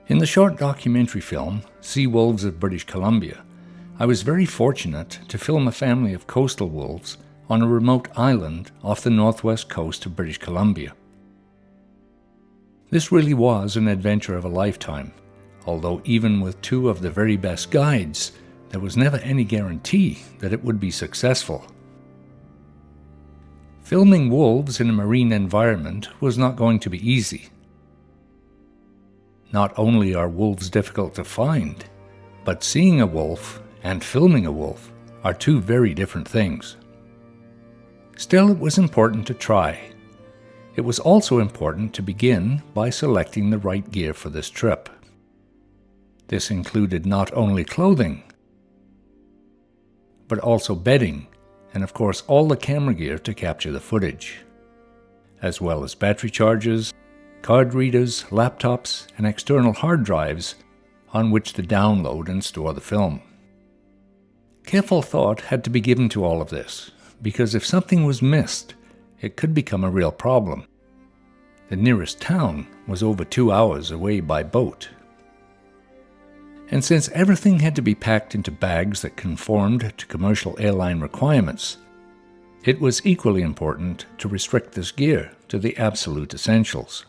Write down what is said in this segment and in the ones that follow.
In the short documentary film, Sea Wolves of British Columbia, I was very fortunate to film a family of coastal wolves on a remote island off the northwest coast of British Columbia. This really was an adventure of a lifetime, although even with two of the very best guides, there was never any guarantee that it would be successful. Filming wolves in a marine environment was not going to be easy. Not only are wolves difficult to find, but seeing a wolf and filming a wolf are two very different things. Still, it was important to try. It was also important to begin by selecting the right gear for this trip. This included not only clothing, but also bedding, and of course all the camera gear to capture the footage, as well as battery chargers, card readers, laptops, and external hard drives on which to download and store the film. Careful thought had to be given to all of this, because if something was missed, it could become a real problem. The nearest town was over 2 hours away by boat. And since everything had to be packed into bags that conformed to commercial airline requirements, it was equally important to restrict this gear to the absolute essentials.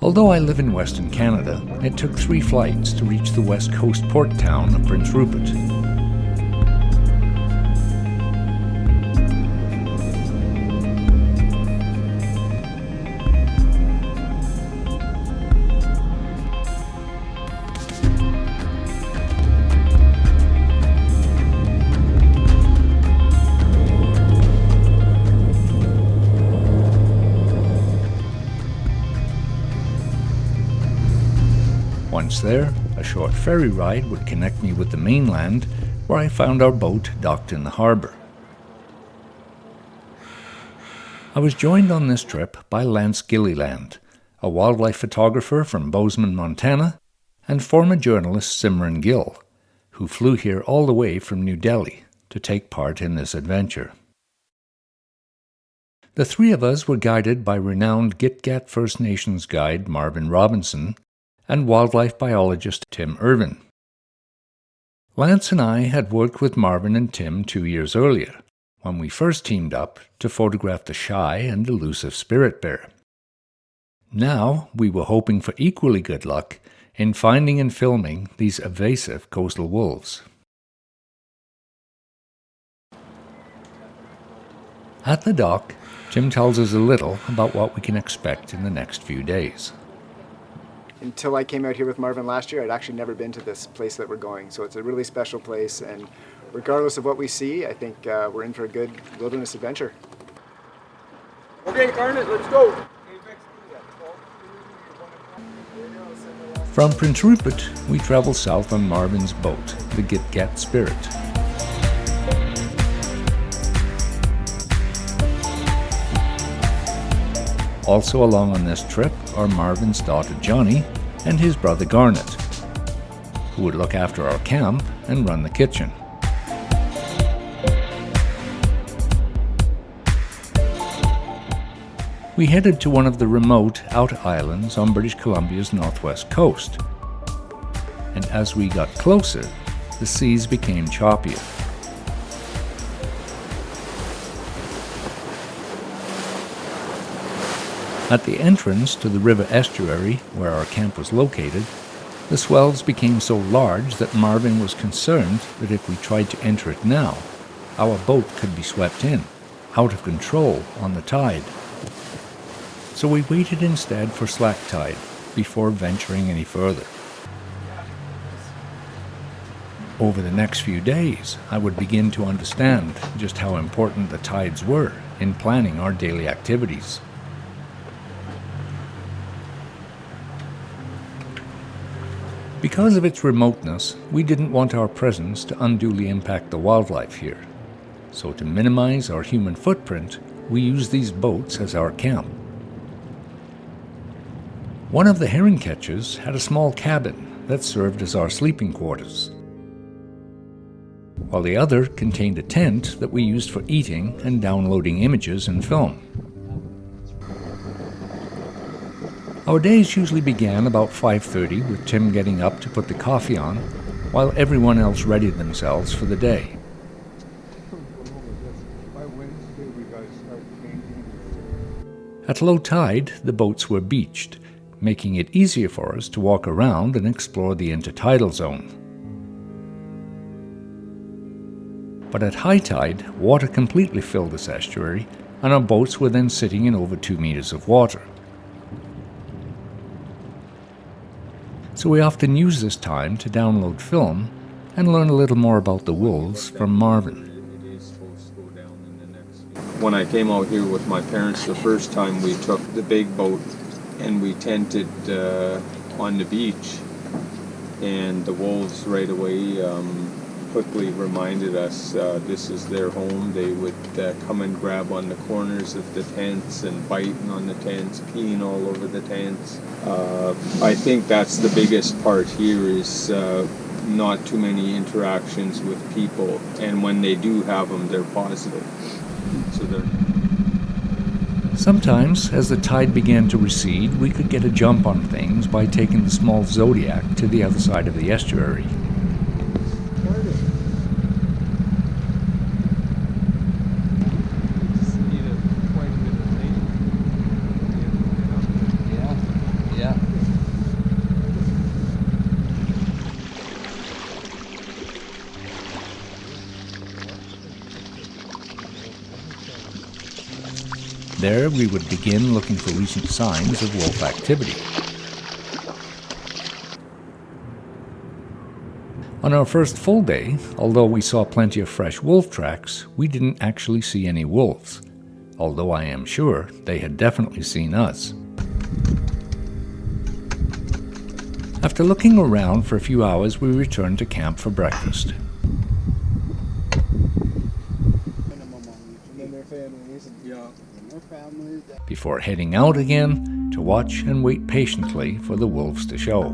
Although I live in Western Canada, it took 3 flights to reach the west coast port town of Prince Rupert. Once there, a short ferry ride would connect me with the mainland, where I found our boat docked in the harbor. I was joined on this trip by Lance Gilliland, a wildlife photographer from Bozeman, Montana, and former journalist Simran Gill, who flew here all the way from New Delhi to take part in this adventure. The 3 of us were guided by renowned Gitga'at First Nations guide Marvin Robinson and wildlife biologist Tim Irvin. Lance and I had worked with Marvin and Tim 2 years earlier, when we first teamed up to photograph the shy and elusive spirit bear. Now we were hoping for equally good luck in finding and filming these evasive coastal wolves. At the dock, Tim tells us a little about what we can expect in the next few days. Until I came out here with Marvin last year, I'd actually never been to this place that we're going. So it's a really special place, and regardless of what we see, I think we're in for a good wilderness adventure. Okay, Garnet, let's go. From Prince Rupert, we travel south on Marvin's boat, the Gitga'at Spirit. Also along on this trip are Marvin's daughter Johnny and his brother Garnet, who would look after our camp and run the kitchen. We headed to one of the remote outer islands on British Columbia's northwest coast, and as we got closer, the seas became choppier. At the entrance to the river estuary where our camp was located, the swells became so large that Marvin was concerned that if we tried to enter it now, our boat could be swept in, out of control on the tide. So we waited instead for slack tide before venturing any further. Over the next few days, I would begin to understand just how important the tides were in planning our daily activities. Because of its remoteness, we didn't want our presence to unduly impact the wildlife here. So to minimize our human footprint, we used these boats as our camp. One of the herring catchers had a small cabin that served as our sleeping quarters, while the other contained a tent that we used for eating and downloading images and film. Our days usually began about 5:30 with Tim getting up to put the coffee on, while everyone else readied themselves for the day. At low tide, the boats were beached, making it easier for us to walk around and explore the intertidal zone. But at high tide, water completely filled this estuary, and our boats were then sitting in over 2 meters of water. So we often use this time to download film and learn a little more about the wolves from Marvin. When I came out here with my parents the first time, we took the big boat and we tented on the beach, and the wolves right away quickly reminded us this is their home. They would come and grab on the corners of the tents and biting on the tents, peeing all over the tents. I think that's the biggest part here is not too many interactions with people, and when they do have them, they're positive. Sometimes, as the tide began to recede, we could get a jump on things by taking the small Zodiac to the other side of the estuary. There, we would begin looking for recent signs of wolf activity. On our first full day, although we saw plenty of fresh wolf tracks, we didn't actually see any wolves, although I am sure they had definitely seen us. After looking around for a few hours, we returned to camp for breakfast. Before heading out again to watch and wait patiently for the wolves to show.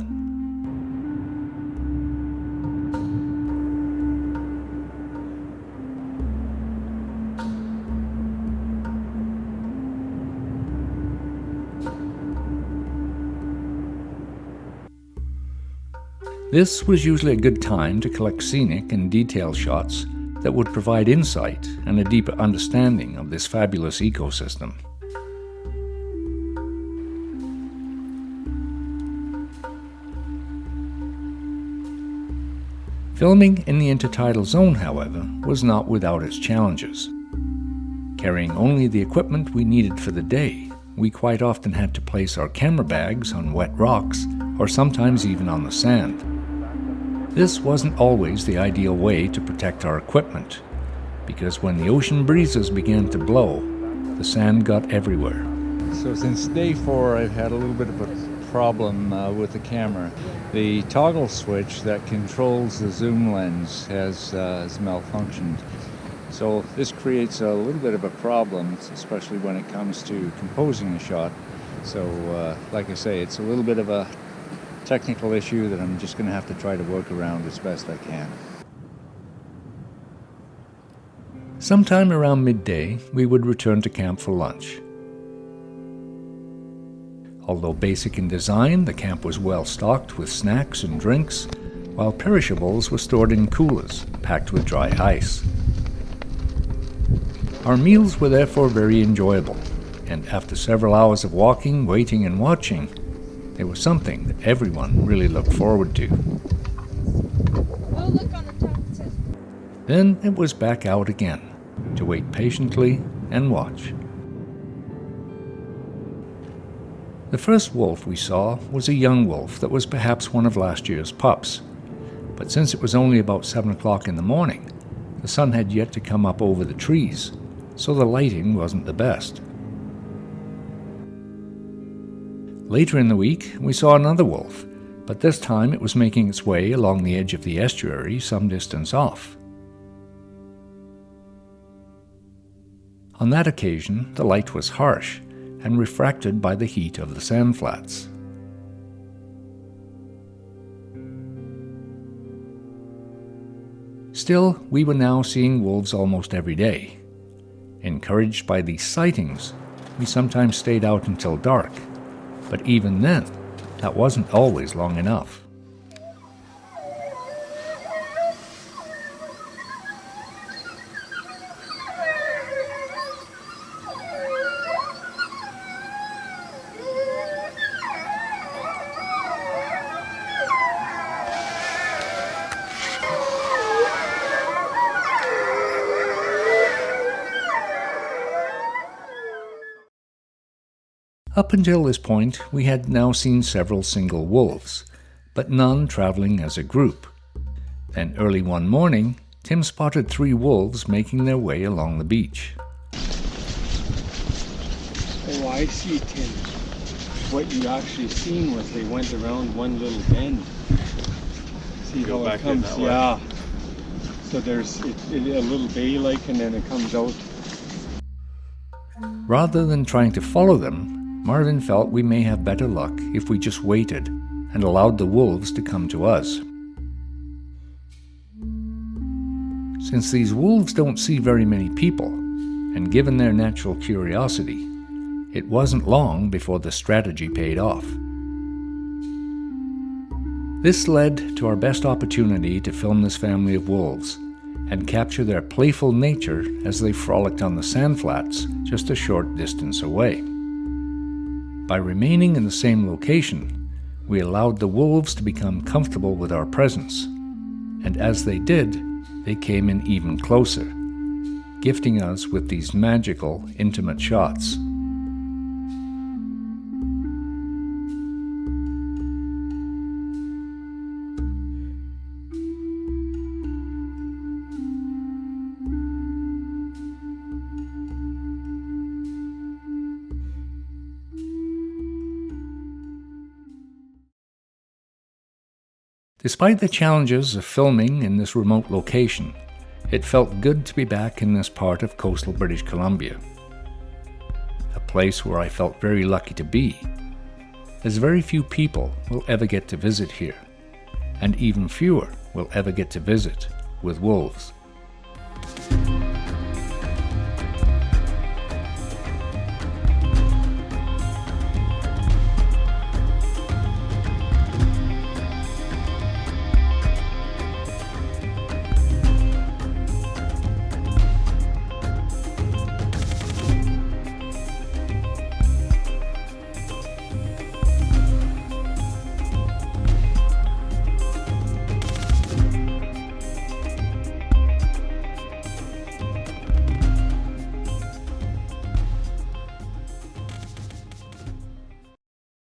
This was usually a good time to collect scenic and detail shots that would provide insight and a deeper understanding of this fabulous ecosystem. Filming in the intertidal zone, however, was not without its challenges. Carrying only the equipment we needed for the day, we quite often had to place our camera bags on wet rocks or sometimes even on the sand. This wasn't always the ideal way to protect our equipment, because when the ocean breezes began to blow, the sand got everywhere. So since day 4, I've had a little bit of a problem with the camera. The toggle switch that controls the zoom lens has malfunctioned. So this creates a little bit of a problem, especially when it comes to composing a shot. So like I say, it's a little bit of a technical issue that I'm just going to have to try to work around as best I can. Sometime around midday, we would return to camp for lunch. Although basic in design, the camp was well stocked with snacks and drinks, while perishables were stored in coolers, packed with dry ice. Our meals were therefore very enjoyable, and after several hours of walking, waiting, and watching, they were something that everyone really looked forward to. Oh, look on the top, it says. Then it was back out again, to wait patiently and watch. The first wolf we saw was a young wolf that was perhaps one of last year's pups, but since it was only about 7 o'clock in the morning, the sun had yet to come up over the trees, so the lighting wasn't the best. Later in the week, we saw another wolf, but this time it was making its way along the edge of the estuary some distance off. On that occasion, the light was harsh and refracted by the heat of the sand flats. Still, we were now seeing wolves almost every day. Encouraged by these sightings, we sometimes stayed out until dark, But even then, that wasn't always long enough. Up until this point, we had now seen several single wolves, but none traveling as a group. Then early one morning, Tim spotted 3 wolves making their way along the beach. Oh, I see, Tim. What you actually seen was they went around one little bend. See how it comes? Yeah. So there's a little bay-like, and then it comes out. Rather than trying to follow them, Marvin felt we may have better luck if we just waited and allowed the wolves to come to us. Since these wolves don't see very many people, and given their natural curiosity, it wasn't long before the strategy paid off. This led to our best opportunity to film this family of wolves and capture their playful nature as they frolicked on the sand flats just a short distance away. By remaining in the same location, we allowed the wolves to become comfortable with our presence, and as they did, they came in even closer, gifting us with these magical, intimate shots. Despite the challenges of filming in this remote location, it felt good to be back in this part of coastal British Columbia. A place where I felt very lucky to be, as very few people will ever get to visit here, and even fewer will ever get to visit with wolves.